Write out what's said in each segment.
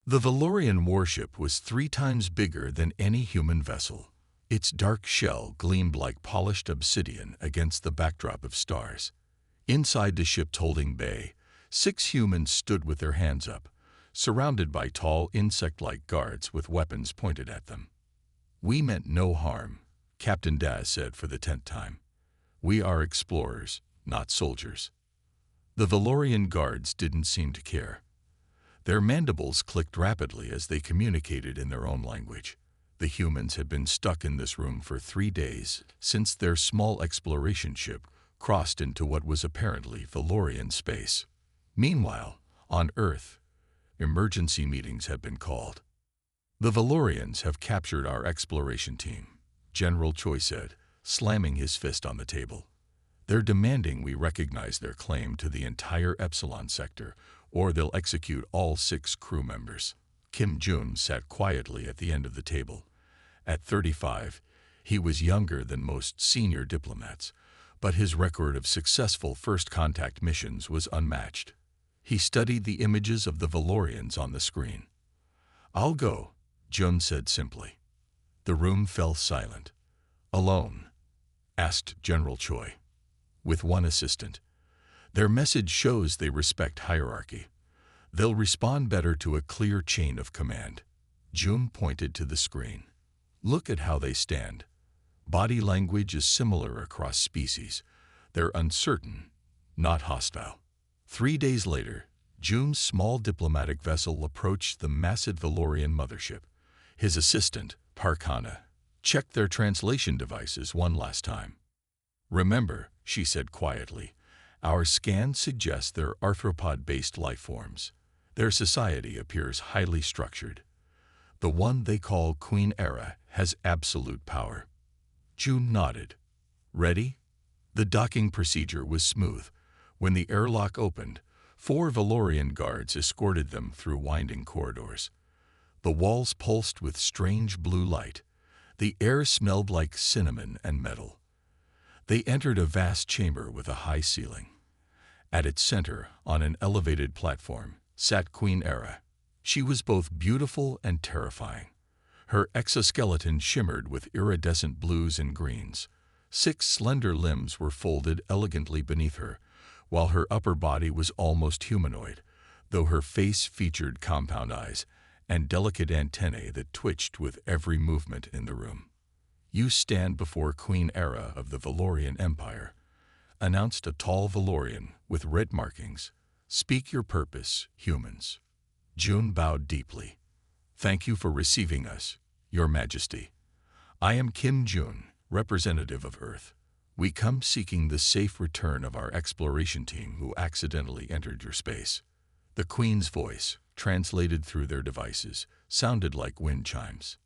The Valorian warship was 3 times bigger than any human vessel. Its dark shell gleamed like polished obsidian against the backdrop of stars. Inside the ship's holding bay, 6 humans stood with their hands up, surrounded by tall insect-like guards with weapons pointed at them. "We meant no harm," Captain Daz said for the 10th time. "We are explorers, not soldiers." The Valorian guards didn't seem to care. Their mandibles clicked rapidly as they communicated in their own language. The humans had been stuck in this room for 3 days since their small exploration ship crossed into what was apparently Valorian space. Meanwhile, on Earth, emergency meetings have been called. "The Valorians have captured our exploration team," General Choi said, slamming his fist on the table. "They're demanding we recognize their claim to the entire Epsilon sector, or they'll execute all 6 crew members." Kim Jun sat quietly at the end of the table. At 35, he was younger than most senior diplomats, but his record of successful first contact missions was unmatched. He studied the images of the Valorians on the screen. "I'll go," Jun said simply. The room fell silent. "Alone?" asked General Choi. "With one assistant. Their message shows they respect hierarchy. They'll respond better to a clear chain of command." Jun pointed to the screen. "Look at how they stand. Body language is similar across species. They're uncertain, not hostile." 3 days later, Jun's small diplomatic vessel approached the massive Valorian mothership. His assistant, Parkana, checked their translation devices one last time. "Remember," she said quietly, "our scans suggest they're arthropod-based life forms. Their society appears highly structured. The one they call Queen Era has absolute power." Jun nodded. "Ready?" The docking procedure was smooth. When the airlock opened, 4 Valorian guards escorted them through winding corridors. The walls pulsed with strange blue light. The air smelled like cinnamon and metal. They entered a vast chamber with a high ceiling. At its center, on an elevated platform, sat Queen Era. She was both beautiful and terrifying. Her exoskeleton shimmered with iridescent blues and greens. 6 slender limbs were folded elegantly beneath her, while her upper body was almost humanoid, though her face featured compound eyes and delicate antennae that twitched with every movement in the room. "You stand before Queen Era of the Valorian Empire," announced a tall Valorian with red markings. "Speak your purpose, humans." Jun bowed deeply. "Thank you for receiving us, Your Majesty. I am Kim Jun, representative of Earth. We come seeking the safe return of our exploration team who accidentally entered your space." The Queen's voice, translated through their devices, sounded like wind chimes.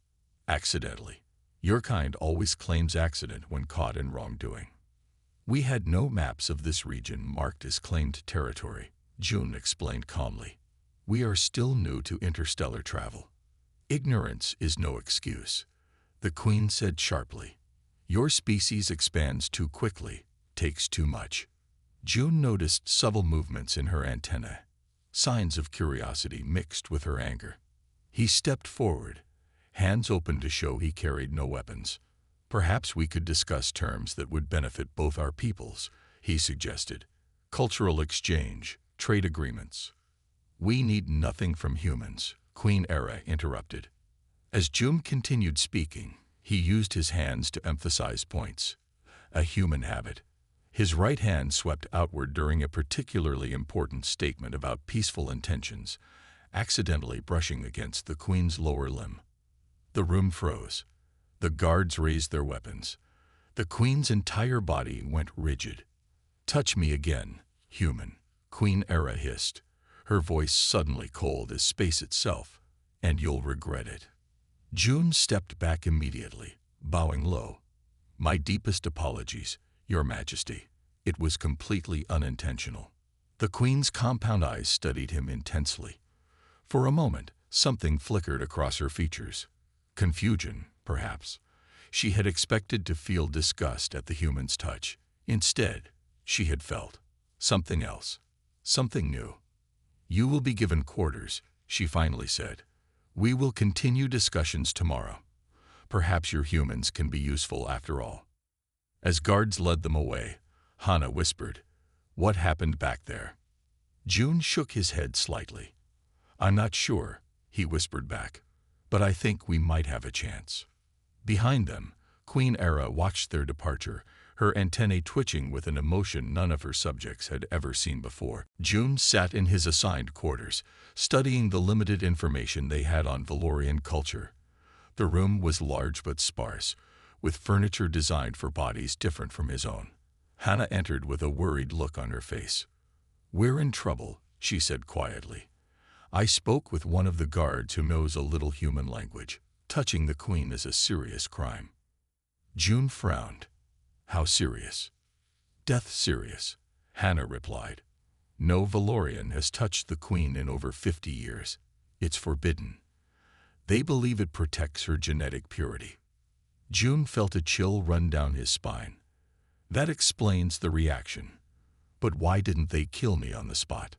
"Accidentally. Your kind always claims accident when caught in wrongdoing." "We had no maps of this region marked as claimed territory," Jun explained calmly. "We are still new to interstellar travel." "Ignorance is no excuse," the Queen said sharply. "Your species expands too quickly, takes too much." Jun noticed subtle movements in her antennae, signs of curiosity mixed with her anger. He stepped forward, hands open to show he carried no weapons. "Perhaps we could discuss terms that would benefit both our peoples," he suggested. "Cultural exchange, trade agreements." "We need nothing from humans," Queen Era interrupted. As Jun continued speaking, he used his hands to emphasize points. A human habit. His right hand swept outward during a particularly important statement about peaceful intentions, accidentally brushing against the Queen's lower limb. The room froze. The guards raised their weapons. The Queen's entire body went rigid. "Touch me again, human," Queen Era hissed, her voice suddenly cold as space itself, "and you'll regret it." Jun stepped back immediately, bowing low. "My deepest apologies, Your Majesty. It was completely unintentional." The Queen's compound eyes studied him intensely. For a moment, something flickered across her features. Confusion, perhaps. She had expected to feel disgust at the human's touch. Instead, she had felt something else, something new. "You will be given quarters," she finally said, We will continue discussions tomorrow. Perhaps your humans can be useful after all. As guards led them away, Hannah whispered, "What happened back there?" June shook his head slightly. "I'm not sure," he whispered back, "but I think we might have a chance." Behind them, Queen Era watched their departure, her antennae twitching with an emotion none of her subjects had ever seen before. June sat in his assigned quarters, studying the limited information they had on Valorian culture. The room was large but sparse, with furniture designed for bodies different from his own. Hannah entered with a worried look on her face. "We're in trouble," she said quietly. "I spoke with one of the guards who knows a little human language. Touching the Queen is a serious crime." June frowned. "How serious?" "Death serious," Hannah replied. "No Valorian has touched the Queen in over 50 years. It's forbidden. They believe it protects her genetic purity." June felt a chill run down his spine. That explains the reaction. But why didn't they kill me on the spot?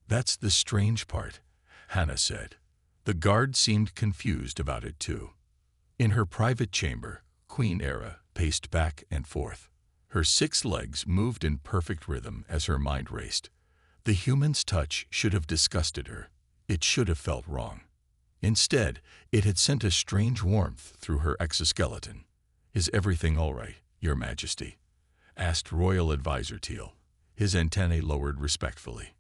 "That's the strange part," Hannah said. The guard seemed confused about it too. In her private chamber, Queen Era paced back and forth. Her 6 legs moved in perfect rhythm as her mind raced. The human's touch should have disgusted her. It should have felt wrong. Instead, it had sent a strange warmth through her exoskeleton. "Is everything all right, Your Majesty?" asked Royal Advisor Teal, his antennae lowered respectfully.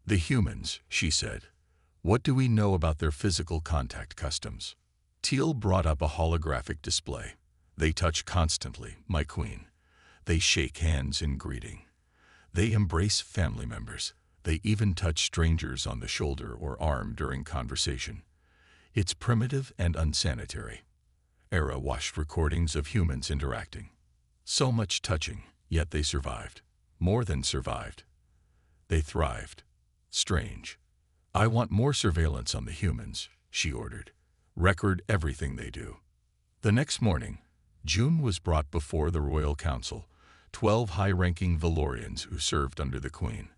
"The humans," she said. "What do we know about their physical contact customs?" Teal brought up a holographic display. "They touch constantly, my queen. They shake hands in greeting. They embrace family members. They even touch strangers on the shoulder or arm during conversation. It's primitive and unsanitary." Era watched recordings of humans interacting. So much touching, yet they survived. More than survived. They thrived. Strange. "I want more surveillance on the humans," she ordered. "Record everything they do." The next morning, June was brought before the Royal Council, 12 high-ranking Valorians who served under the Queen.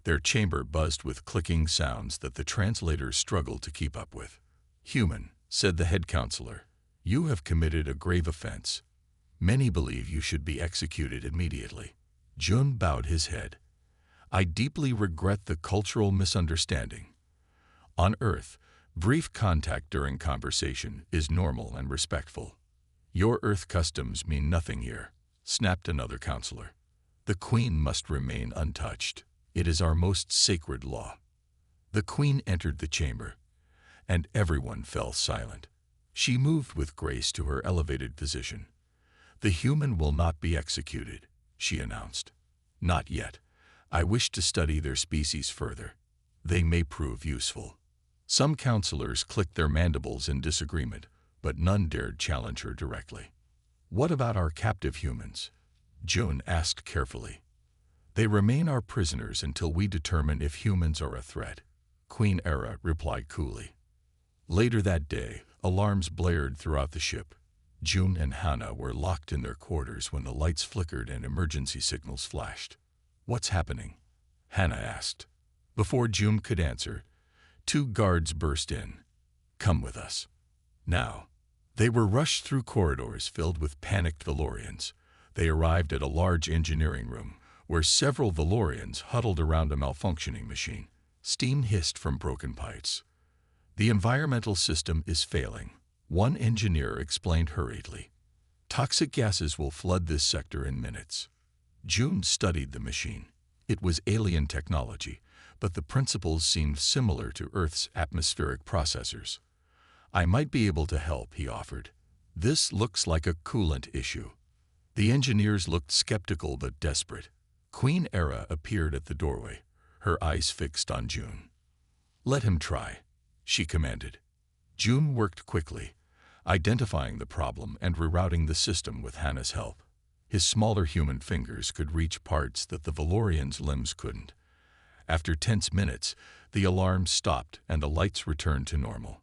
Their chamber buzzed with clicking sounds that the translators struggled to keep up with. "Human," said the head counselor, "you have committed a grave offense. Many believe you should be executed immediately." June bowed his head. "I deeply regret the cultural misunderstanding. On Earth, brief contact during conversation is normal and respectful. Your Earth customs mean nothing here," snapped another counselor. "The Queen must remain untouched. It is our most sacred law." The Queen entered the chamber, and everyone fell silent. She moved with grace to her elevated position. "The human will not be executed," she announced. "Not yet. I wish to study their species further. They may prove useful." Some counselors clicked their mandibles in disagreement, but none dared challenge her directly. "What about our captive humans?" June asked carefully. "They remain our prisoners until we determine if humans are a threat," Queen Era replied coolly. Later that day, alarms blared throughout the ship. June and Hannah were locked in their quarters when the lights flickered and emergency signals flashed. "What's happening?" Hannah asked. Before June could answer, 2 guards burst in. "Come with us." Now. They were rushed through corridors filled with panicked Valorians. They arrived at a large engineering room, where several Valorians huddled around a malfunctioning machine. Steam hissed from broken pipes. "The environmental system is failing," one engineer explained hurriedly. "Toxic gases will flood this sector in minutes." June studied the machine. It was alien technology, but the principles seemed similar to Earth's atmospheric processors. "I might be able to help," he offered. "This looks like a coolant issue." The engineers looked skeptical but desperate. Queen Era appeared at the doorway, her eyes fixed on June. "Let him try," she commanded. June worked quickly, identifying the problem and rerouting the system with Hannah's help. His smaller human fingers could reach parts that the Valorian's limbs couldn't. After tense minutes, the alarm stopped and the lights returned to normal.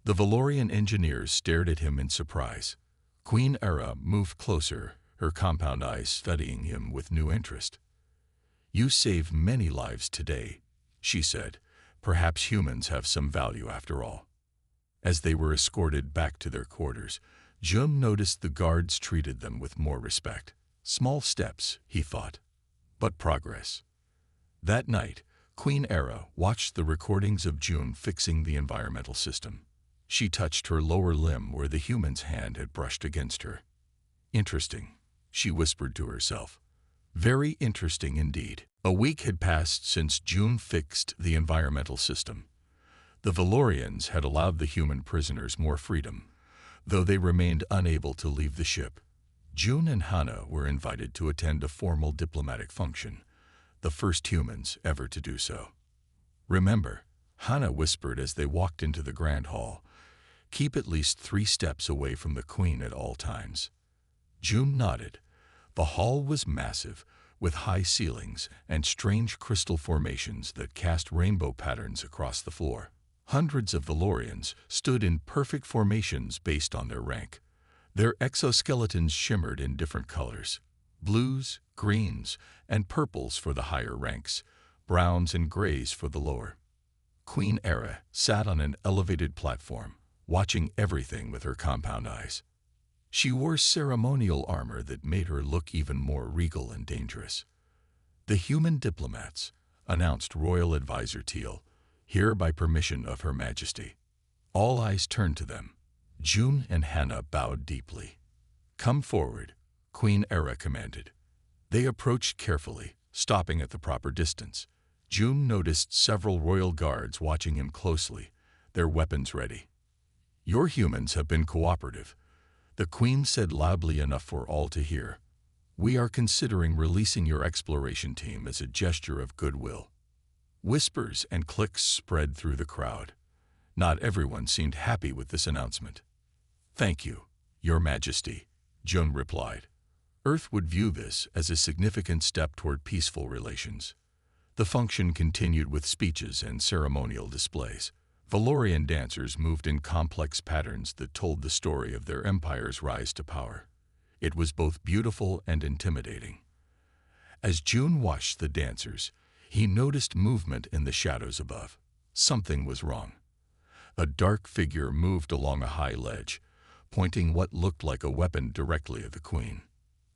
The Valorian engineers stared at him in surprise. Queen Era moved closer, her compound eyes studying him with new interest. "You saved many lives today," she said. "Perhaps humans have some value after all." As they were escorted back to their quarters, June noticed the guards treated them with more respect. Small steps, he thought, but progress. That night, Queen Era watched the recordings of June fixing the environmental system. She touched her lower limb where the human's hand had brushed against her. Interesting, she whispered to herself. Very interesting indeed. A week had passed since June fixed the environmental system. The Valorians had allowed the human prisoners more freedom, though they remained unable to leave the ship. June and Hannah were invited to attend a formal diplomatic function, the first humans ever to do so. Remember, Hannah whispered as they walked into the grand hall, keep at least 3 steps away from the Queen at all times. June nodded. The hall was massive, with high ceilings and strange crystal formations that cast rainbow patterns across the floor. Hundreds of Valorians stood in perfect formations based on their rank. Their exoskeletons shimmered in different colors: blues, greens, and purples for the higher ranks, browns and grays for the lower. Queen Era sat on an elevated platform, watching everything with her compound eyes. She wore ceremonial armor that made her look even more regal and dangerous. "The human diplomats," announced Royal Advisor Teal, "here by permission of Her Majesty." All eyes turned to them. June and Hannah bowed deeply. "Come forward," Queen Era commanded. They approached carefully, stopping at the proper distance. June noticed several royal guards watching him closely, their weapons ready. "Your humans have been cooperative," the Queen said loudly enough for all to hear. "We are considering releasing your exploration team as a gesture of goodwill." Whispers and clicks spread through the crowd. Not everyone seemed happy with this announcement. "Thank you, Your Majesty," June replied. Earth would view this as a significant step toward peaceful relations. The function continued with speeches and ceremonial displays. Valorian dancers moved in complex patterns that told the story of their empire's rise to power. It was both beautiful and intimidating. As June watched the dancers, he noticed movement in the shadows above. Something was wrong. A dark figure moved along a high ledge, pointing what looked like a weapon directly at the Queen.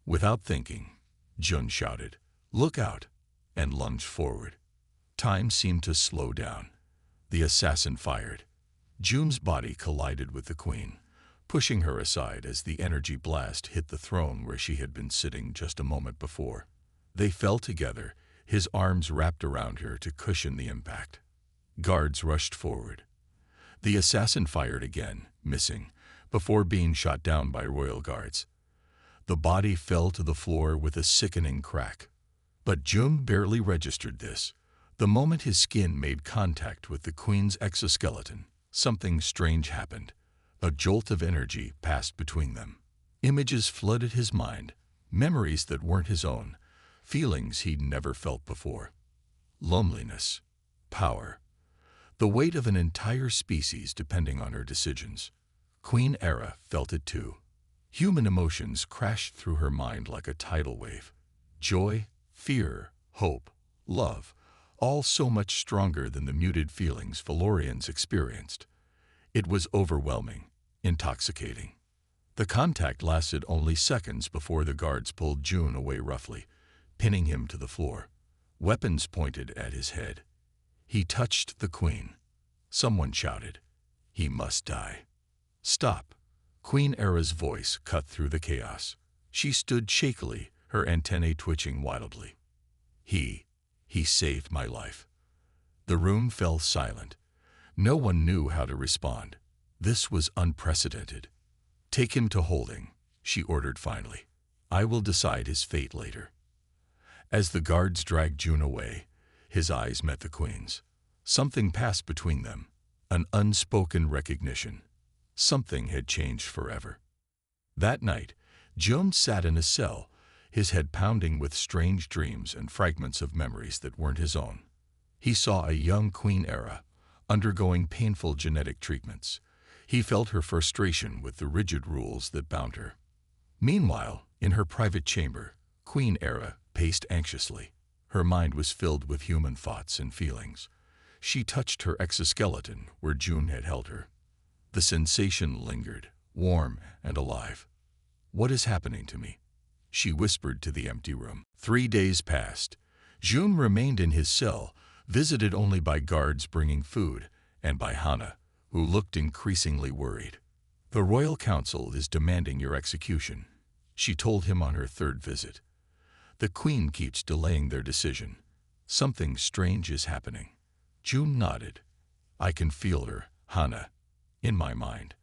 Without thinking, June shouted, "Look out!" and lunged forward. Time seemed to slow down. The assassin fired. June's body collided with the Queen, pushing her aside as the energy blast hit the throne where she had been sitting just a moment before. They fell together, his arms wrapped around her to cushion the impact. Guards rushed forward. The assassin fired again, missing, before being shot down by royal guards. The body fell to the floor with a sickening crack. But June barely registered this. The moment his skin made contact with the Queen's exoskeleton, something strange happened. A jolt of energy passed between them. Images flooded his mind, memories that weren't his own, feelings he'd never felt before. Loneliness, power, the weight of an entire species depending on her decisions. Queen Era felt it too. Human emotions crashed through her mind like a tidal wave. Joy, fear, hope, love, all so much stronger than the muted feelings Valorians experienced. It was overwhelming, intoxicating. The contact lasted only seconds before the guards pulled June away roughly, pinning him to the floor. Weapons pointed at his head. He touched the Queen. Someone shouted, "He must die." "Stop." Queen Era's voice cut through the chaos. She stood shakily, her antennae twitching wildly. He saved my life." The room fell silent. No one knew how to respond. This was unprecedented. "Take him to holding," she ordered finally. "I will decide his fate later." As the guards dragged June away, his eyes met the Queen's. Something passed between them, an unspoken recognition. Something had changed forever. That night, June sat in a cell, his head pounding with strange dreams and fragments of memories that weren't his own. He saw a young Queen Era, undergoing painful genetic treatments. He felt her frustration with the rigid rules that bound her. Meanwhile, in her private chamber, Queen Era paced anxiously. Her mind was filled with human thoughts and feelings. She touched her exoskeleton where June had held her. The sensation lingered, warm and alive. "What is happening to me?" she whispered to the empty room. 3 days passed. June remained in his cell, visited only by guards bringing food, and by Hannah, who looked increasingly worried. "The Royal Council is demanding your execution," she told him on her 3rd visit. "The Queen keeps delaying their decision. Something strange is happening." June nodded. "I can feel her, Hannah. In my mind.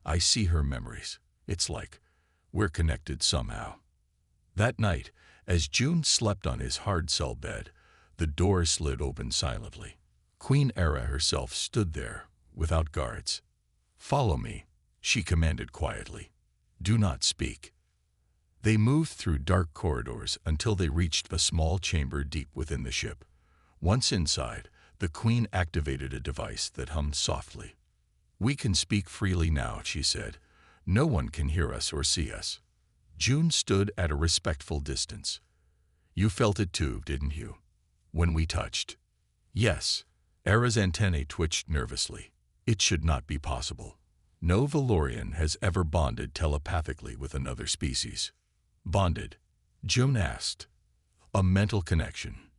I see her memories. It's like we're connected somehow." That night, as June slept on his hard cell bed, the door slid open silently. Queen Era herself stood there, without guards. "Follow me," she commanded quietly. "Do not speak." They moved through dark corridors until they reached a small chamber deep within the ship. Once inside, the Queen activated a device that hummed softly. "We can speak freely now," she said. "No one can hear us or see us." June stood at a respectful distance. "You felt it too, didn't you? When we touched?" "Yes." Era's antennae twitched nervously. "It should not be possible. No Valorian has ever bonded telepathically with another species." "Bonded?" June asked. "A mental connection.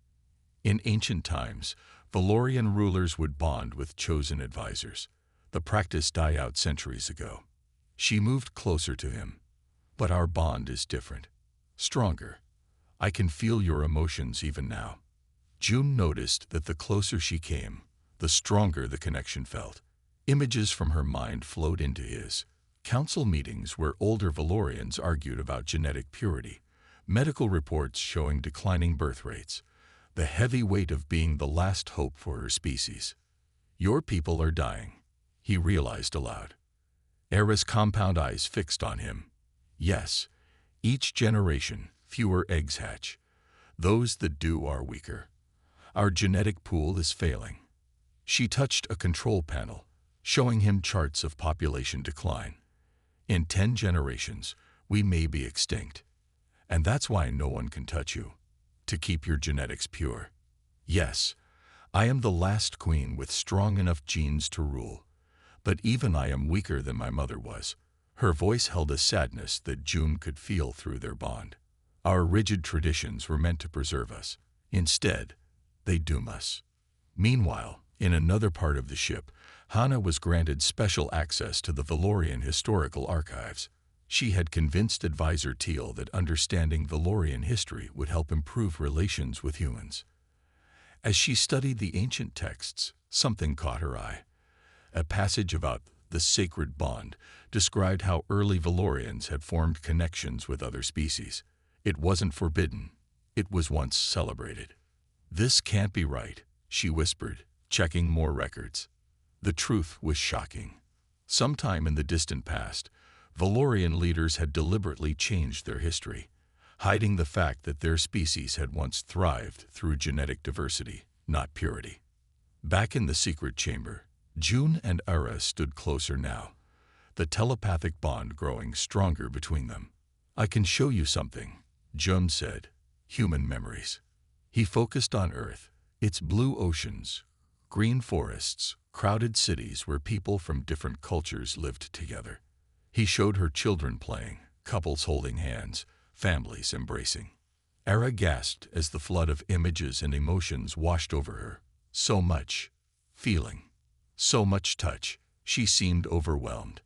In ancient times, Valorian rulers would bond with chosen advisors. The practice died out centuries ago." She moved closer to him. "But our bond is different. Stronger. I can feel your emotions even now." June noticed that the closer she came, the stronger the connection felt. Images from her mind flowed into his. Council meetings where older Valorians argued about genetic purity, medical reports showing declining birth rates, the heavy weight of being the last hope for her species. "Your people are dying," he realized aloud. Era's compound eyes fixed on him. "Yes, each generation, fewer eggs hatch. Those that do are weaker. Our genetic pool is failing." She touched a control panel, showing him charts of population decline. "In 10 generations, we may be extinct. And that's why no one can touch you, to keep your genetics pure. Yes, I am the last queen with strong enough genes to rule. But even I am weaker than my mother was." Her voice held a sadness that June could feel through their bond. "Our rigid traditions were meant to preserve us. Instead, they doom us." Meanwhile, in another part of the ship, Hannah was granted special access to the Valorian historical archives. She had convinced Advisor Teal that understanding Valorian history would help improve relations with humans. As she studied the ancient texts, something caught her eye. A passage about the sacred bond described how early Valorians had formed connections with other species. It wasn't forbidden. It was once celebrated. "This can't be right," she whispered, checking more records. The truth was shocking. Sometime in the distant past, Valorian leaders had deliberately changed their history, hiding the fact that their species had once thrived through genetic diversity, not purity. Back in the secret chamber, June and Era stood closer now, the telepathic bond growing stronger between them. "I can show you something," June said. "Human memories." He focused on Earth, its blue oceans, green forests, crowded cities where people from different cultures lived together. He showed her children playing, couples holding hands, families embracing. Era gasped as the flood of images and emotions washed over her. So much feeling. So much touch, she seemed overwhelmed.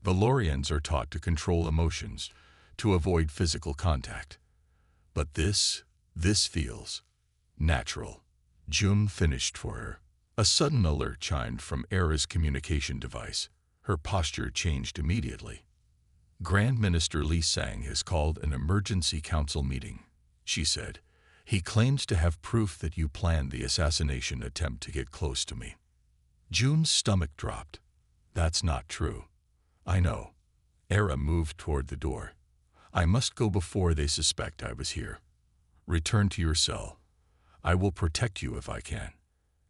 Valorians are taught to control emotions, to avoid physical contact. But this feels natural. June finished for her. A sudden alert chimed from Era's communication device. Her posture changed immediately. "Grand Minister Li Sang has called an emergency council meeting," she said. "He claims to have proof that you planned the assassination attempt to get close to me." June's stomach dropped. "That's not true." "I know." Era moved toward the door. "I must go before they suspect I was here. Return to your cell. I will protect you if I can."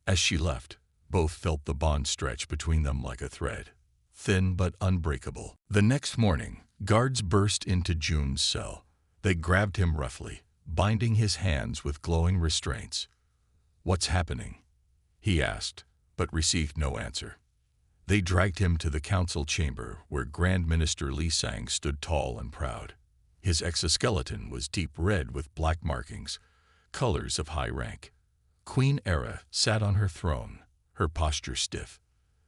As she left, both felt the bond stretch between them like a thread, thin but unbreakable. The next morning, guards burst into June's cell. They grabbed him roughly, binding his hands with glowing restraints. "What's happening?" he asked, but received no answer. They dragged him to the council chamber where Grand Minister Li Sang stood tall and proud. His exoskeleton was deep red with black markings, colors of high rank. Queen Era sat on her throne, her posture stiff.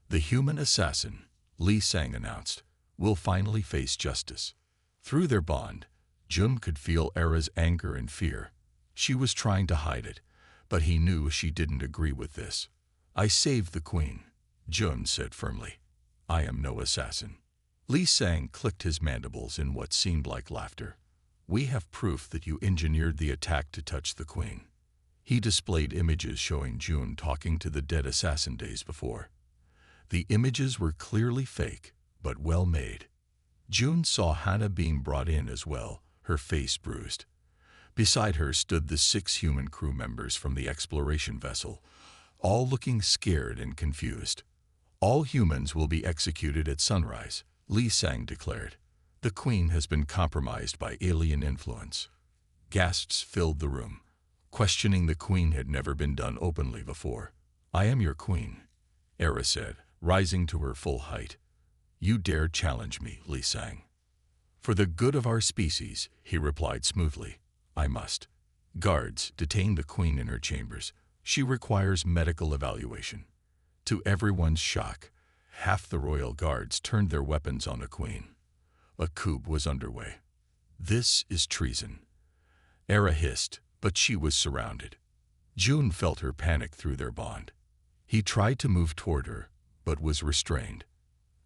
The human assassin, Li Sang announced, will finally face justice. Through their bond, Jun could feel Era's anger and fear. She was trying to hide it, but he knew she didn't agree with this. I saved the queen, Jun said firmly. I am no assassin. Li Sang clicked his mandibles in what seemed like laughter. We have proof that you engineered the attack to touch the queen. He displayed images showing Jun talking to the dead assassin days before. The images were clearly fake, but well made. Jun saw Hana being brought in as well, her face bruised. Beside her stood the 6 human crew members from the exploration vessel, all looking scared and confused. All humans will be executed at sunrise, Li Sang declared. The queen has been compromised by alien influence. Gasps filled the room. Questioning the queen had never been done openly before. I am your queen, Era said, rising to her full height. You dare challenge me, Li Sang. For the good of our species, he replied smoothly. I must. Guards, detain the queen in her chambers. She requires medical evaluation. To everyone's shock, half the royal guards turned their weapons on the queen. A coup was underway. This is treason. Era hissed, but she was surrounded. Jun felt her panic through their bond. He tried to move toward her, but was restrained.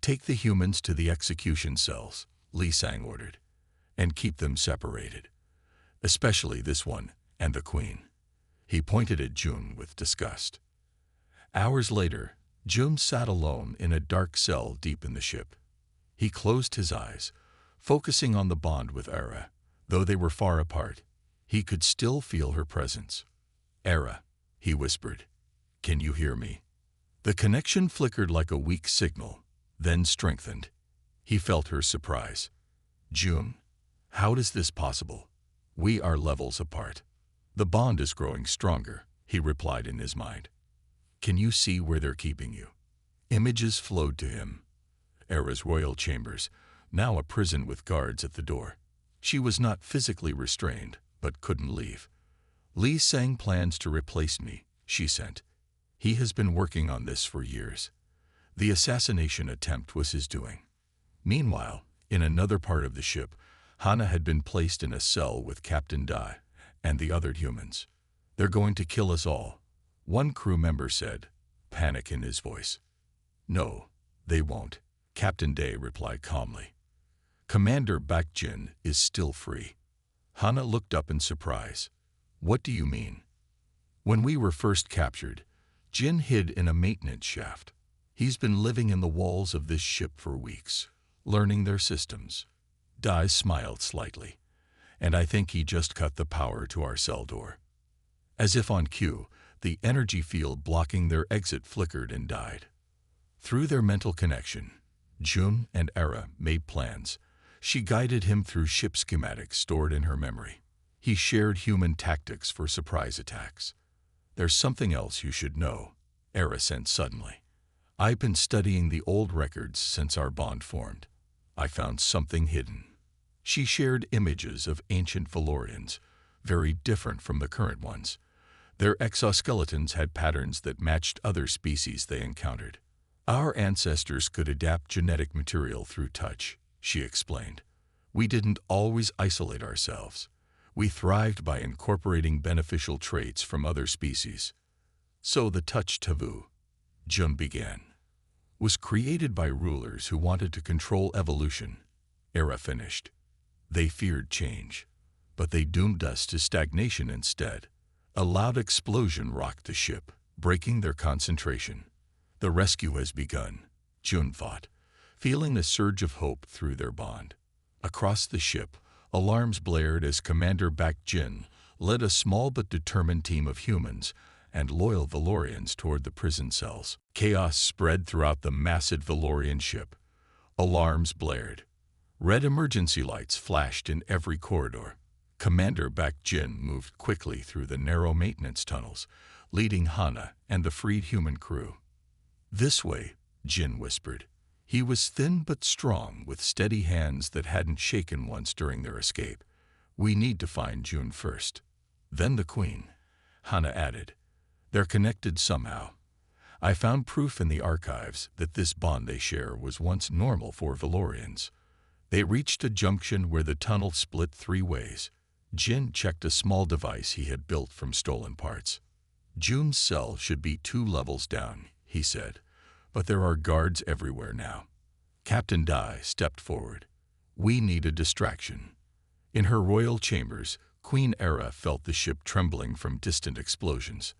Take the humans to the execution cells, Li Sang ordered, and keep them separated. Especially this one and the queen. He pointed at Jun with disgust. Hours later, Jun sat alone in a dark cell deep in the ship. He closed his eyes, focusing on the bond with Era. Though they were far apart, he could still feel her presence. Era, he whispered. Can you hear me? The connection flickered like a weak signal, then strengthened. He felt her surprise. Jun, how is this possible? We are levels apart. The bond is growing stronger, he replied in his mind. Can you see where they're keeping you? Images flowed to him. Era's royal chambers, now a prison with guards at the door. She was not physically restrained, but couldn't leave. Li Sang plans to replace me, she sent. He has been working on this for years. The assassination attempt was his doing. Meanwhile, in another part of the ship, Hana had been placed in a cell with Captain Dai and the other humans. They're going to kill us all, one crew member said, panic in his voice. No, they won't, Captain Dai replied calmly. Commander Baek Jin is still free. Hana looked up in surprise. What do you mean? When we were first captured, Jin hid in a maintenance shaft. He's been living in the walls of this ship for weeks, learning their systems. Dai smiled slightly, and I think he just cut the power to our cell door. As if on cue, the energy field blocking their exit flickered and died. Through their mental connection, Jun and Era made plans. She guided him through ship schematics stored in her memory. He shared human tactics for surprise attacks. There's something else you should know, Era said suddenly. I've been studying the old records since our bond formed. I found something hidden. She shared images of ancient Valorians, very different from the current ones. Their exoskeletons had patterns that matched other species they encountered. Our ancestors could adapt genetic material through touch, she explained. We didn't always isolate ourselves. We thrived by incorporating beneficial traits from other species. So the touch taboo, Jun began, was created by rulers who wanted to control evolution, Era finished. They feared change, but they doomed us to stagnation instead. A loud explosion rocked the ship, breaking their concentration. The rescue has begun, Jun thought, feeling a surge of hope through their bond. Across the ship, alarms blared as Commander Baek Jin led a small but determined team of humans and loyal Valorians toward the prison cells. Chaos spread throughout the massive Valorian ship. Alarms blared. Red emergency lights flashed in every corridor. Commander Baek Jin moved quickly through the narrow maintenance tunnels, leading Hana and the freed human crew. This way, Jin whispered. He was thin but strong, with steady hands that hadn't shaken once during their escape. We need to find June first. Then the Queen, Hana added. They're connected somehow. I found proof in the archives that this bond they share was once normal for Valorians. They reached a junction where the tunnel split 3 ways. Jin checked a small device he had built from stolen parts. June's cell should be 2 levels down, he said, but there are guards everywhere now. Captain Dai stepped forward. We need a distraction. In her royal chambers, Queen Era felt the ship trembling from distant explosions.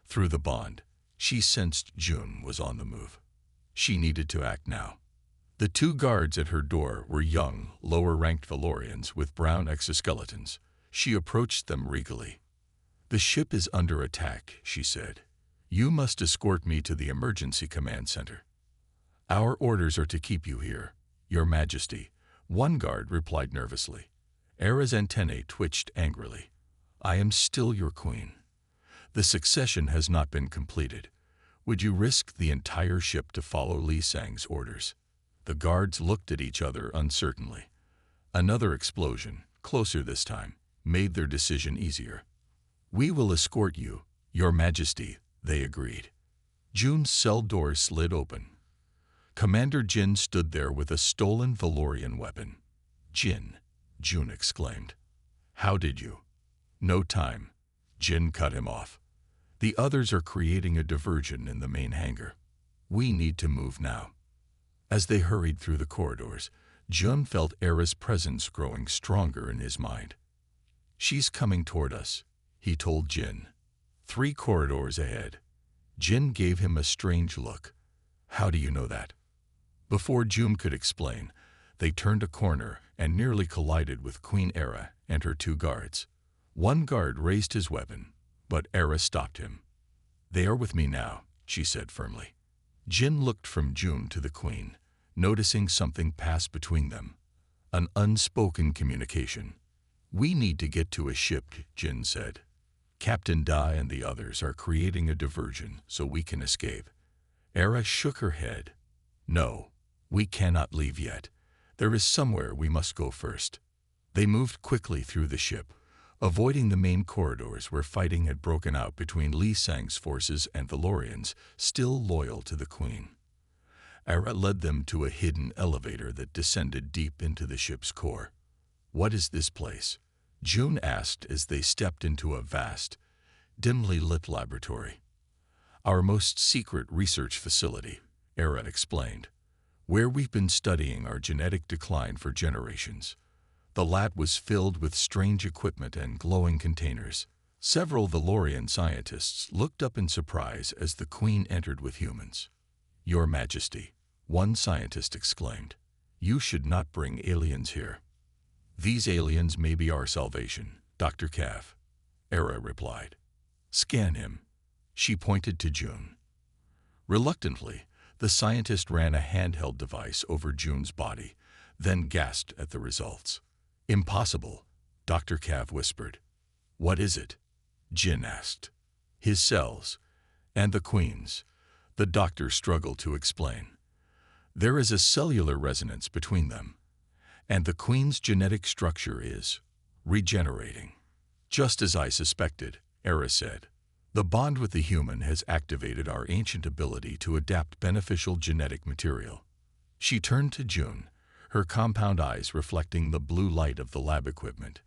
Through the bond, she sensed June was on the move. She needed to act now. The 2 guards at her door were young, lower-ranked Valorians with brown exoskeletons. She approached them regally. The ship is under attack, she said. You must escort me to the emergency command center. Our orders are to keep you here, Your Majesty, one guard replied nervously. Era's antennae twitched angrily. I am still your queen. The succession has not been completed. Would you risk the entire ship to follow Li Sang's orders? The guards looked at each other uncertainly. Another explosion, closer this time, made their decision easier. We will escort you, Your Majesty, they agreed. June's cell door slid open. Commander Jin stood there with a stolen Valorian weapon. Jin, June exclaimed. How did you? No time. Jin cut him off. The others are creating a diversion in the main hangar. We need to move now. As they hurried through the corridors, Jun felt Era's presence growing stronger in his mind. She's coming toward us, he told Jin. 3 corridors ahead. Jin gave him a strange look. How do you know that? Before June could explain, they turned a corner and nearly collided with Queen Era and her 2 guards. One guard raised his weapon, but Era stopped him. They are with me now, she said firmly. Jin looked from June to the Queen, noticing something pass between them. An unspoken communication. We need to get to a ship, Jin said. Captain Dai and the others are creating a diversion so we can escape. Era shook her head. No, we cannot leave yet. There is somewhere we must go first. They moved quickly through the ship, avoiding the main corridors where fighting had broken out between Li Sang's forces and Valorians still loyal to the Queen. Era led them to a hidden elevator that descended deep into the ship's core. What is this place? June asked as they stepped into a vast, dimly lit laboratory. Our most secret research facility, Era explained, where we've been studying our genetic decline for generations. The lab was filled with strange equipment and glowing containers. Several Valorian scientists looked up in surprise as the Queen entered with humans. Your Majesty, one scientist exclaimed, you should not bring aliens here. These aliens may be our salvation, Dr. Cav, Era replied. Scan him. She pointed to June. Reluctantly, the scientist ran a handheld device over June's body, then gasped at the results. Impossible, Dr. Cav whispered. What is it? Jin asked. His cells, and the Queen's. The doctor struggled to explain. There is a cellular resonance between them, and the Queen's genetic structure is regenerating. Just as I suspected, Era said. The bond with the human has activated our ancient ability to adapt beneficial genetic material. She turned to June, her compound eyes reflecting the blue light of the lab equipment.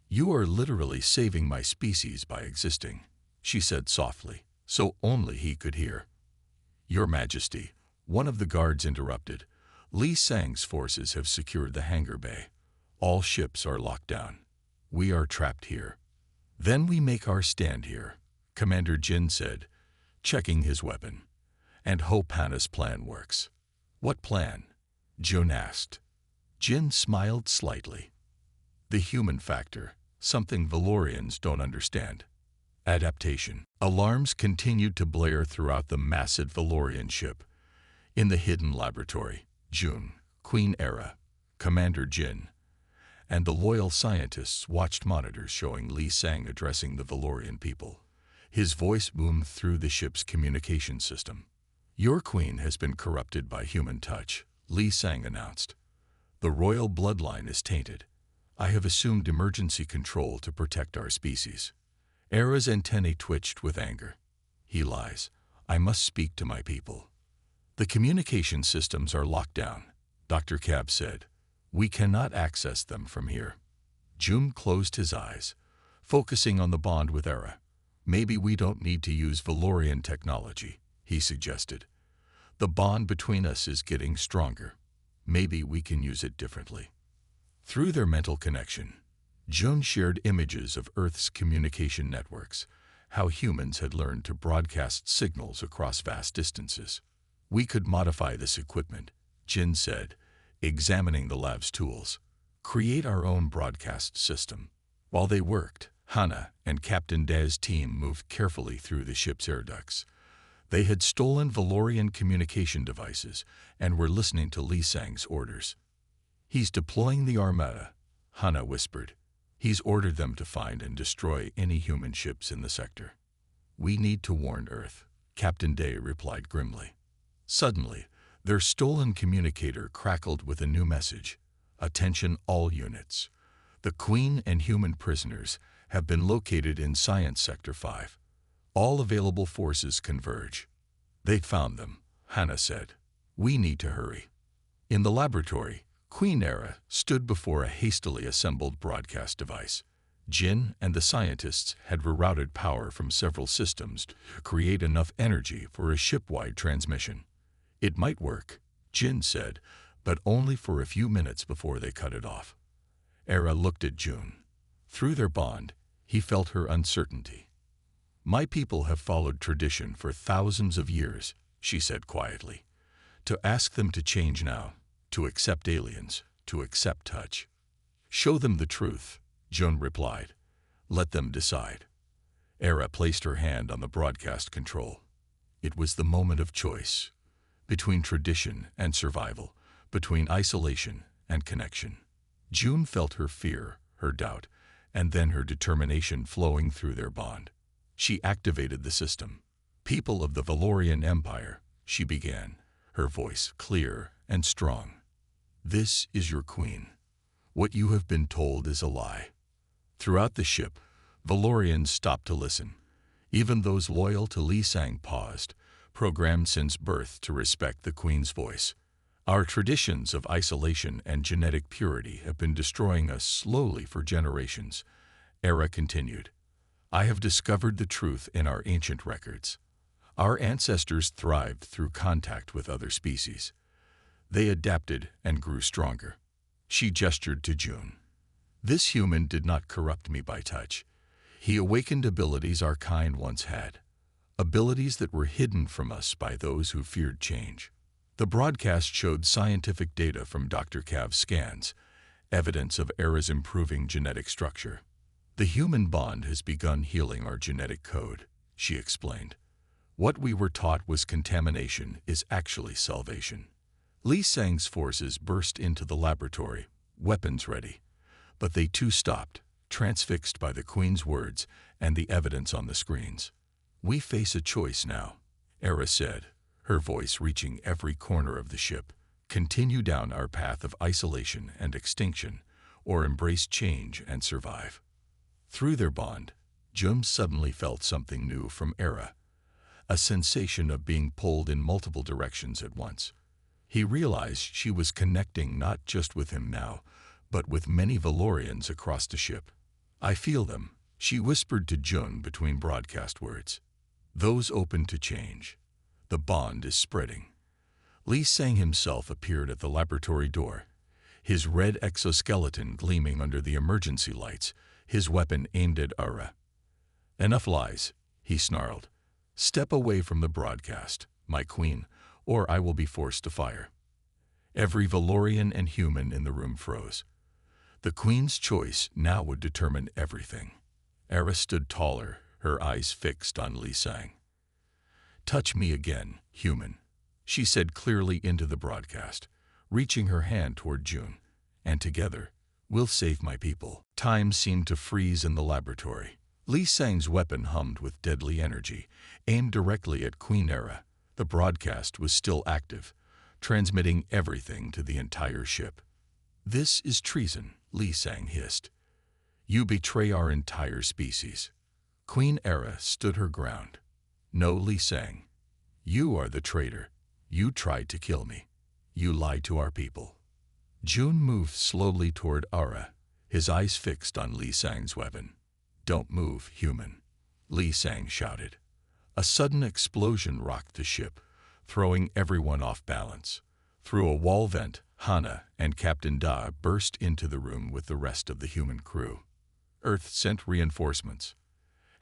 You are literally saving my species by existing, she said softly, so only he could hear. Your Majesty, one of the guards interrupted. Li Sang's forces have secured the hangar bay. All ships are locked down. We are trapped here. Then we make our stand here, Commander Jin said, checking his weapon. And hope Hana's plan works. What plan? June asked. Jin smiled slightly. The human factor, something Valorians don't understand. Adaptation. Alarms continued to blare throughout the massive Valorian ship. In the hidden laboratory, June, Queen Era, Commander Jin, and the loyal scientists watched monitors showing Li Sang addressing the Valorian people. His voice boomed through the ship's communication system. Your queen has been corrupted by human touch, Li Sang announced. The royal bloodline is tainted. I have assumed emergency control to protect our species. Era's antennae twitched with anger. He lies. I must speak to my people. The communication systems are locked down, Dr. Cab said. We cannot access them from here. Jun closed his eyes, focusing on the bond with Era. Maybe we don't need to use Valorian technology, he suggested. The bond between us is getting stronger. Maybe we can use it differently. Through their mental connection, Jun shared images of Earth's communication networks, how humans had learned to broadcast signals across vast distances. We could modify this equipment, Jin said, examining the lab's tools. Create our own broadcast system. While they worked, Hana and Captain Da's team moved carefully through the ship's air ducts. They had stolen Valorian communication devices and were listening to Li Sang's orders. He's deploying the Armada, Hana whispered. He's ordered them to find and destroy any human ships in the sector. We need to warn Earth, Captain Day replied grimly. Suddenly, their stolen communicator crackled with a new message. Attention all units. The Queen and human prisoners have been located in Science Sector 5. All available forces converge. They found them, Hana said. We need to hurry. In the laboratory, Queen Era stood before a hastily assembled broadcast device. Jin and the scientists had rerouted power from several systems to create enough energy for a ship-wide transmission. It might work, Jin said, but only for a few minutes before they cut it off. Era looked at Jun. Through their bond, he felt her uncertainty. My people have followed tradition for thousands of years, she said quietly. To ask them to change now, to accept aliens, to accept touch. Show them the truth, Jun replied. Let them decide. Era placed her hand on the broadcast control. It was the moment of choice. Between tradition and survival, between isolation and connection. Jun felt her fear, her doubt, and then her determination flowing through their bond. She activated the system. People of the Valorian Empire, she began, her voice clear and strong. This is your queen. What you have been told is a lie. Throughout the ship, Valorians stopped to listen. Even those loyal to Li Sang paused, programmed since birth to respect the queen's voice. Our traditions of isolation and genetic purity have been destroying us slowly for generations. Era continued. I have discovered the truth in our ancient records. Our ancestors thrived through contact with other species. They adapted and grew stronger. She gestured to Jun. This human did not corrupt me by touch. He awakened abilities our kind once had. Abilities that were hidden from us by those who feared change. The broadcast showed scientific data from Dr. Cav's scans, evidence of Era's improving genetic structure. The human bond has begun healing our genetic code, she explained. What we were taught was contamination is actually salvation. Li Sang's forces burst into the laboratory, weapons ready. But they too stopped, transfixed by the Queen's words and the evidence on the screens. We face a choice now, Era said, her voice reaching every corner of the ship. Continue down our path of isolation and extinction, or embrace change and survive. Through their bond, Jun suddenly felt something new from Era, a sensation of being pulled in multiple directions at once. He realized she was connecting not just with him now, but with many Valorians across the ship. I feel them, she whispered to Jun between broadcast words. Those open to change. The bond is spreading. Li Sang himself appeared at the laboratory door, his red exoskeleton gleaming under the emergency lights, his weapon aimed at Era. Enough lies, he snarled. Step away from the broadcast, my queen, or I will be forced to fire. Every Valorian and human in the room froze. The queen's choice now would determine everything. Era stood taller, her eyes fixed on Li Sang. Touch me again, human, she said clearly into the broadcast, reaching her hand toward Jun. And together, we'll save my people. Time seemed to freeze in the laboratory. Li Sang's weapon hummed with deadly energy, aimed directly at Queen Era. The broadcast was still active, transmitting everything to the entire ship. "This is treason," Lee Sang hissed. "You betray our entire species." Queen Era stood her ground. "No, Lee Sang. You are the traitor. You tried to kill me. You lied to our people." Jun moved slowly toward Ara, his eyes fixed on Lee Sang's weapon. "Don't move, human," Lee Sang shouted. A sudden explosion rocked the ship, throwing everyone off balance. Through a wall vent, Hana and Captain Da burst into the room with the rest of the human crew. "Earth sent reinforcements,"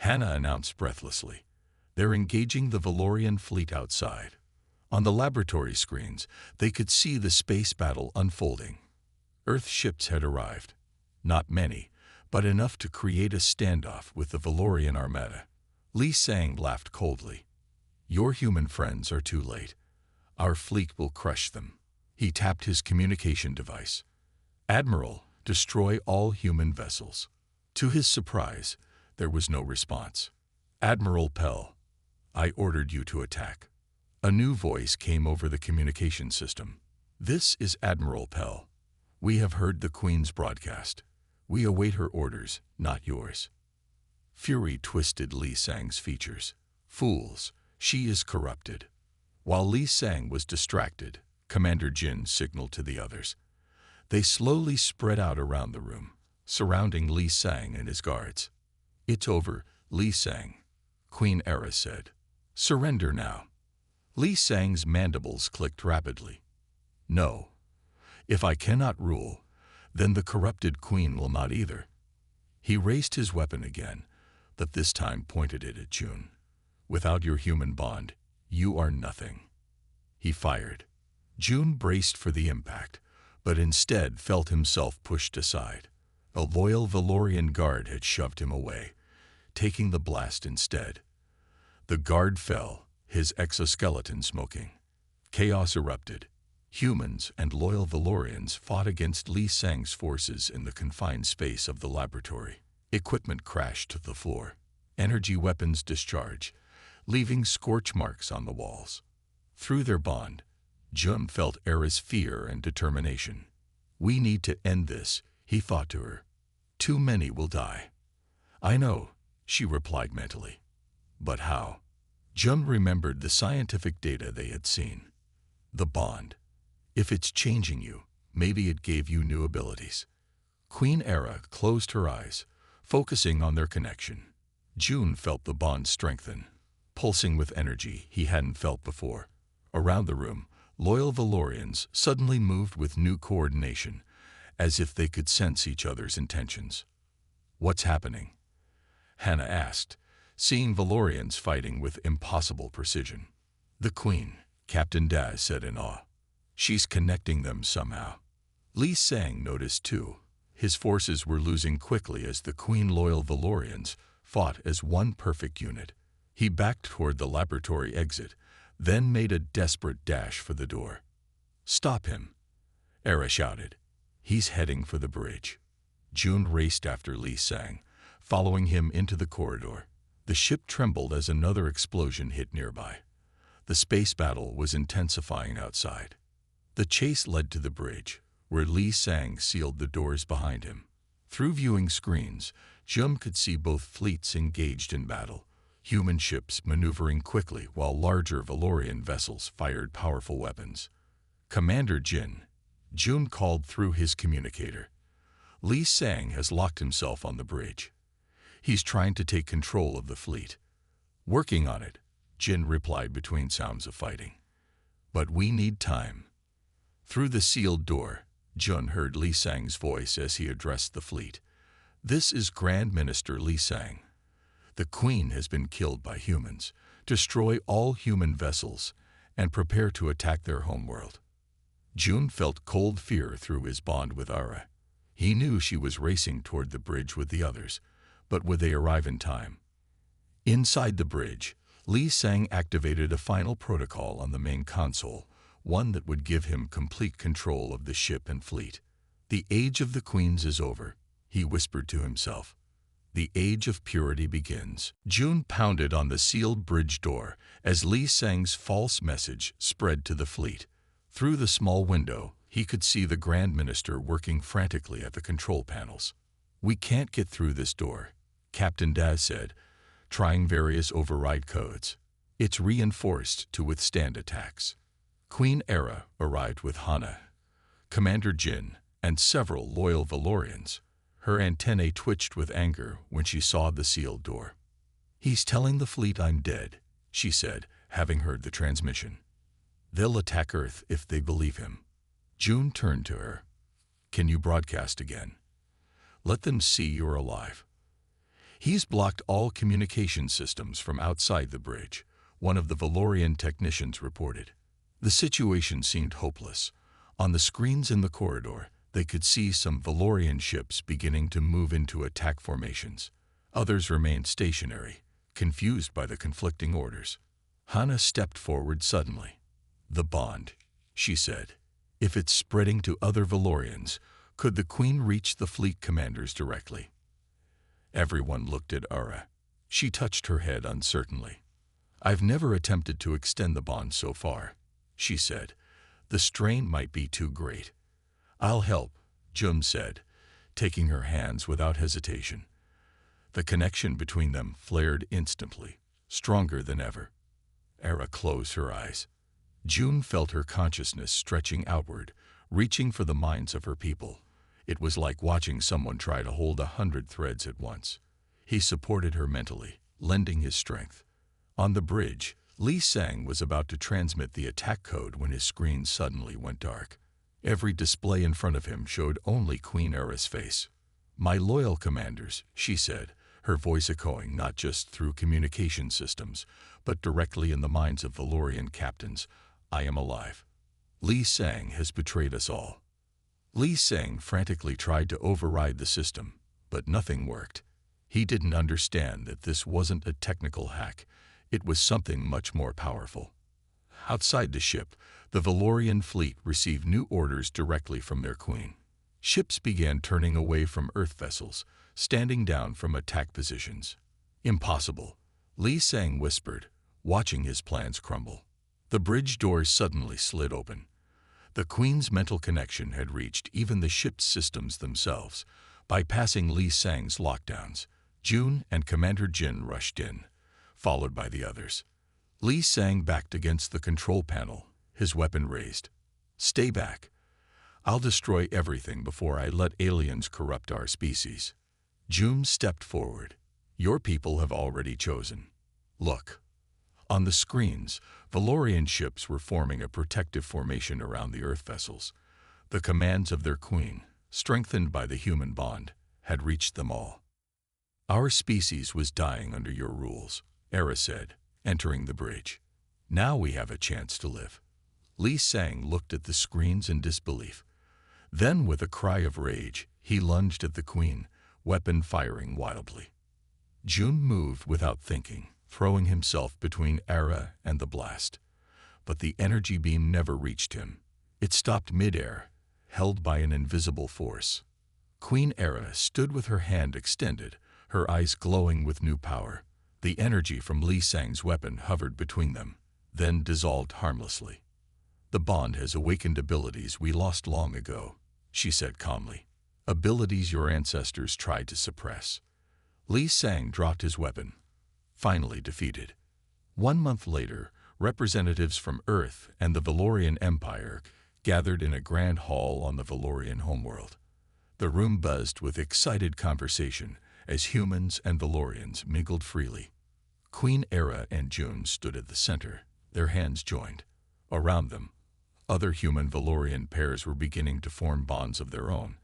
Hana announced breathlessly. "They're engaging the Valorian fleet outside." On the laboratory screens, they could see the space battle unfolding. Earth ships had arrived. Not many, but enough to create a standoff with the Valorian armada. Lee Sang laughed coldly. "Your human friends are too late. Our fleet will crush them." He tapped his communication device. "Admiral, destroy all human vessels." To his surprise, there was no response. "Admiral Pell, I ordered you to attack." A new voice came over the communication system. "This is Admiral Pell. We have heard the Queen's broadcast. We await her orders, not yours." Fury twisted Lee Sang's features. "Fools, she is corrupted." While Lee Sang was distracted, Commander Jin signaled to the others. They slowly spread out around the room, surrounding Lee Sang and his guards. "It's over, Lee Sang," Queen Era said. "Surrender now." Lee Sang's mandibles clicked rapidly. "No. If I cannot rule, then the corrupted queen will not either." He raised his weapon again, but this time pointed it at Jun. "Without your human bond, you are nothing." He fired. Jun braced for the impact, but instead felt himself pushed aside. A loyal Valorian guard had shoved him away, taking the blast instead. The guard fell, his exoskeleton smoking. Chaos erupted. Humans and loyal Valorians fought against Lee Sang's forces in the confined space of the laboratory. Equipment crashed to the floor. Energy weapons discharged, leaving scorch marks on the walls. Through their bond, Jun felt Era's fear and determination. "We need to end this," he thought to her. "Too many will die." "I know," she replied mentally. "But how?" Jun remembered the scientific data they had seen. The bond. If it's changing you, maybe it gave you new abilities. Queen Era closed her eyes, focusing on their connection. Jun felt the bond strengthen, pulsing with energy he hadn't felt before. Around the room, loyal Valorians suddenly moved with new coordination, as if they could sense each other's intentions. "What's happening?" Hana asked, seeing Valorians fighting with impossible precision. "The Queen," Captain Daz said in awe. "She's connecting them somehow." Lee Sang noticed too. His forces were losing quickly as the Queen-loyal Valorians fought as one perfect unit. He backed toward the laboratory exit, then made a desperate dash for the door. "Stop him," Era shouted. "He's heading for the bridge." Jun raced after Lee Sang, following him into the corridor. The ship trembled as another explosion hit nearby. The space battle was intensifying outside. The chase led to the bridge, where Lee Sang sealed the doors behind him. Through viewing screens, Jun could see both fleets engaged in battle, human ships maneuvering quickly while larger Valorian vessels fired powerful weapons. "Commander Jin," Jun called through his communicator. "Lee Sang has locked himself on the bridge. He's trying to take control of the fleet." "Working on it," Jin replied between sounds of fighting. "But we need time." Through the sealed door, Jun heard Lee Sang's voice as he addressed the fleet. "This is Grand Minister Lee Sang. The Queen has been killed by humans. Destroy all human vessels and prepare to attack their homeworld." Jun felt cold fear through his bond with Ara. He knew she was racing toward the bridge with the others, but would they arrive in time? Inside the bridge, Lee Sang activated a final protocol on the main console, one that would give him complete control of the ship and fleet. "The age of the queens is over," he whispered to himself. The age of purity begins. June pounded on the sealed bridge door as Li Sang's false message spread to the fleet. Through the small window, he could see the Grand Minister working frantically at the control panels. "We can't get through this door," Captain Daz said, trying various override codes. "It's reinforced to withstand attacks." Queen Era arrived with Hana, Commander Jin, and several loyal Valorians. Her antennae twitched with anger when she saw the sealed door. "He's telling the fleet I'm dead," she said, having heard the transmission. "They'll attack Earth if they believe him." June turned to her. "Can you broadcast again? Let them see you're alive." "He's blocked all communication systems from outside the bridge," one of the Valorian technicians reported. The situation seemed hopeless. On the screens in the corridor, they could see some Valorian ships beginning to move into attack formations. Others remained stationary, confused by the conflicting orders. Hana stepped forward suddenly. "The bond," she said. "If it's spreading to other Valorians, could the Queen reach the fleet commanders directly?" Everyone looked at Ara. She touched her head uncertainly. "I've never attempted to extend the bond so far," she said. "The strain might be too great." "I'll help," Jum said, taking her hands without hesitation. The connection between them flared instantly, stronger than ever. Ara closed her eyes. June felt her consciousness stretching outward, reaching for the minds of her people. It was like watching someone try to hold 100 threads at once. He supported her mentally, lending his strength. On the bridge, Li Sang was about to transmit the attack code when his screen suddenly went dark. Every display in front of him showed only Queen Era's face. "My loyal commanders," she said, her voice echoing not just through communication systems, but directly in the minds of Valorian captains, "I am alive. Li Sang has betrayed us all." Li Sang frantically tried to override the system, but nothing worked. He didn't understand that this wasn't a technical hack. It was something much more powerful. Outside the ship, the Valorian fleet received new orders directly from their queen. Ships began turning away from Earth vessels, standing down from attack positions. "Impossible," Li Sang whispered, watching his plans crumble. The bridge doors suddenly slid open. The Queen's mental connection had reached even the ship's systems themselves, bypassing Li Sang's lockdowns. June and Commander Jin rushed in, followed by the others. Li Sang backed against the control panel, his weapon raised. "Stay back. I'll destroy everything before I let aliens corrupt our species." June stepped forward. "Your people have already chosen. Look." On the screens, Valorian ships were forming a protective formation around the Earth vessels. The commands of their queen, strengthened by the human bond, had reached them all. "Our species was dying under your rules," Era said, entering the bridge. "Now we have a chance to live." Li Sang looked at the screens in disbelief. Then, with a cry of rage, he lunged at the queen, weapon firing wildly. June moved without thinking, throwing himself between Era and the blast. But the energy beam never reached him. It stopped midair, held by an invisible force. Queen Era stood with her hand extended, her eyes glowing with new power. The energy from Li Sang's weapon hovered between them, then dissolved harmlessly. "The bond has awakened abilities we lost long ago," she said calmly. "Abilities your ancestors tried to suppress." Li Sang dropped his weapon, finally defeated. 1 month later, representatives from Earth and the Valorian Empire gathered in a grand hall on the Valorian homeworld. The room buzzed with excited conversation as humans and Valorians mingled freely. Queen Era and June stood at the center, their hands joined. Around them, other human Valorian pairs were beginning to form bonds of their own,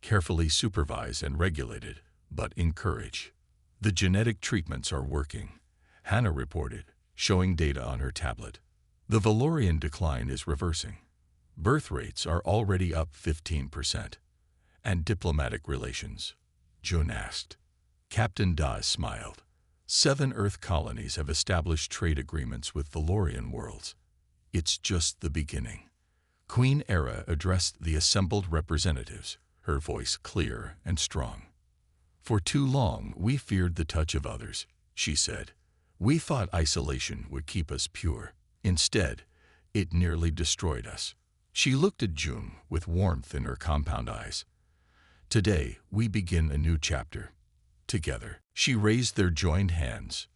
carefully supervised and regulated, but encouraged. "The genetic treatments are working," Hannah reported, showing data on her tablet. "The Valorian decline is reversing. Birth rates are already up 15%. "And diplomatic relations?" June asked. Captain Dawes smiled. 7 Earth colonies have established trade agreements with Valorian worlds. It's just the beginning. Queen Era addressed the assembled representatives, her voice clear and strong. For too long, we feared the touch of others, she said. We thought isolation would keep us pure. Instead, it nearly destroyed us. She looked at June with warmth in her compound eyes. Today, we begin a new chapter. Together. She raised their joined hands.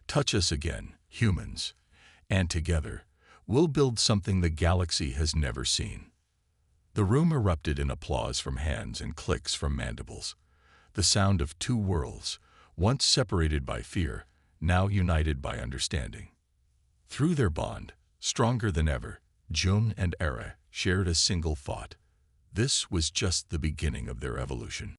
Touch us again, humans. And together, we'll build something the galaxy has never seen. The room erupted in applause from hands and clicks from mandibles. The sound of two worlds, once separated by fear, now united by understanding. Through their bond, stronger than ever, June and Era shared a single thought. This was just the beginning of their evolution.